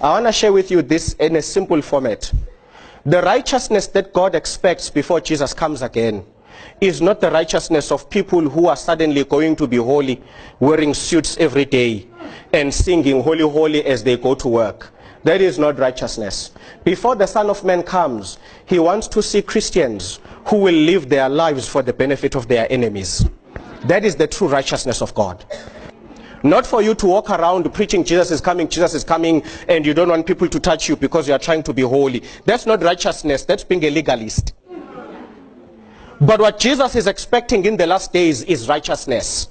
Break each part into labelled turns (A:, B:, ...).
A: I want to share with you this in a simple format. The righteousness that God expects before Jesus comes again is not the righteousness of people who are suddenly going to be holy, wearing suits every day and singing holy, holy as they go to work. That is not righteousness. Before the Son of Man comes, he wants to see Christians who will live their lives for the benefit of their enemies. That is the true righteousness of God. Not for you to walk around preaching Jesus is coming, and you don't want people to touch you because you are trying to be holy. That's not righteousness. That's being a legalist. But what Jesus is expecting in the last days is righteousness.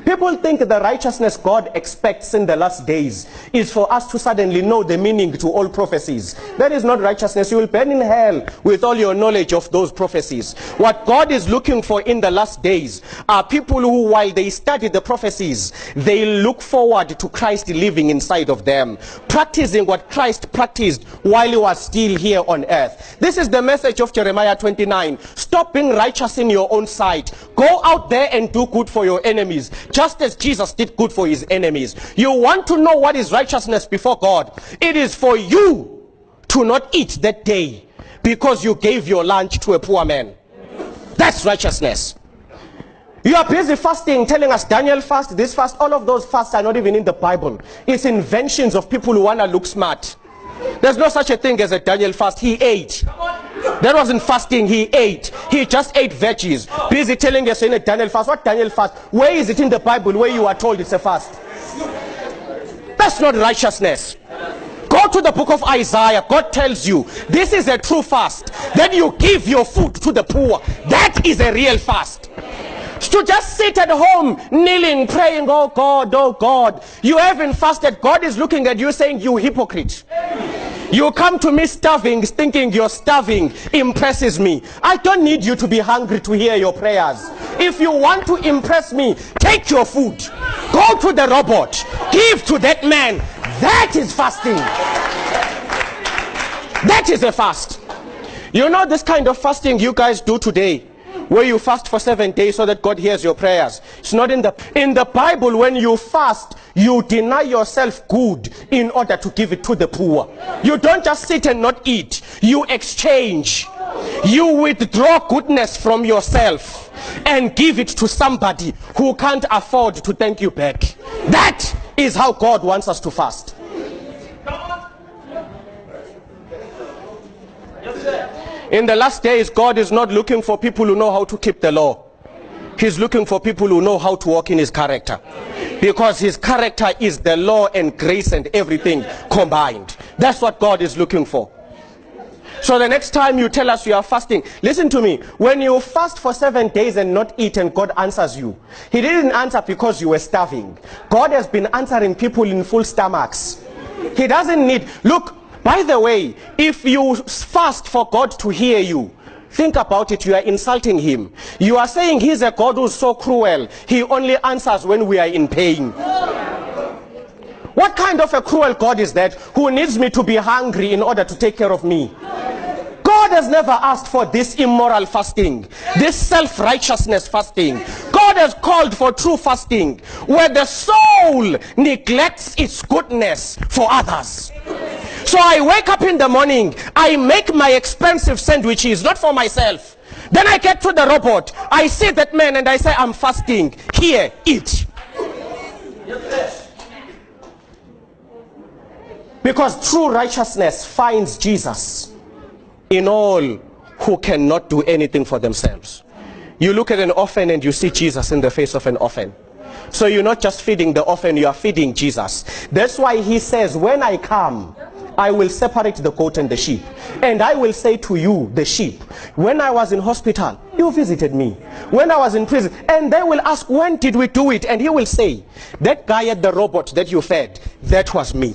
A: People think the righteousness God expects in the last days is for us to suddenly know the meaning to all prophecies. That is not righteousness. You will burn in hell with all your knowledge of those prophecies. What God is looking for in the last days are people who, while they study the prophecies, they look forward to Christ living inside of them, practicing what Christ practiced while he was still here on earth. This is the message of Jeremiah 29. Stop being righteous in your own sight. Go out there and do good for your enemies, just as Jesus did good for his enemies. You want to know what is righteousness before God? It is for you to not eat that day because you gave your lunch to a poor man. That's righteousness. You are busy fasting, telling us Daniel fast, this fast. All of those fasts are not even in the Bible. It's inventions of people who want to look smart. There's no such a thing as a Daniel fast. He ate. That wasn't fasting, he ate. He just ate veggies. Busy telling us in a Daniel fast. What Daniel fast? Where is it in the Bible where you are told it's a fast? That's not righteousness. Go to the book of Isaiah. God tells you this is a true fast. Then you give your food to the poor. That is a real fast. To just sit at home, kneeling, praying, oh God, you haven't fasted. God is looking at you saying, you hypocrite. You come to me starving, thinking you're starving impresses me. I don't need you to be hungry to hear your prayers. If you want to impress me, take your food. Go to the robot. Give to that man. That is fasting. That is a fast. You know this kind of fasting you guys do today, where you fast for 7 days so that God hears your prayers. It's not in the Bible. When you fast, you deny yourself good in order to give it to the poor. You don't just sit and not eat. You exchange. You withdraw goodness from yourself and give it to somebody who can't afford to thank you back. That is how God wants us to fast. In the last days, God is not looking for people who know how to keep the law. He's looking for people who know how to walk in his character. Because his character is the law and grace and everything combined. That's what God is looking for. So the next time you tell us you are fasting, listen to me. When you fast for 7 days and not eat and God answers you, he didn't answer because you were starving. God has been answering people in full stomachs. He doesn't need... Look, by the way, if you fast for God to hear you, think about it, you are insulting him. You are saying he's a God who's so cruel. He only answers when we are in pain. What kind of a cruel God is that, who needs me to be hungry in order to take care of me? God has never asked for this immoral fasting, this self-righteousness fasting. God has called for true fasting, where the soul neglects its goodness for others. So I wake up in the morning, I make my expensive sandwiches, not for myself. Then I get to the robot, I see that man and I say, I'm fasting. Here, eat. Because true righteousness finds Jesus in all who cannot do anything for themselves. You look at an orphan and you see Jesus in the face of an orphan. So you're not just feeding the orphan, you are feeding Jesus. That's why he says, when I come, I will separate the goat and the sheep. And I will say to you, the sheep, when I was in hospital, you visited me. When I was in prison, and they will ask, when did we do it? And he will say, that guy at the robot that you fed, that was me.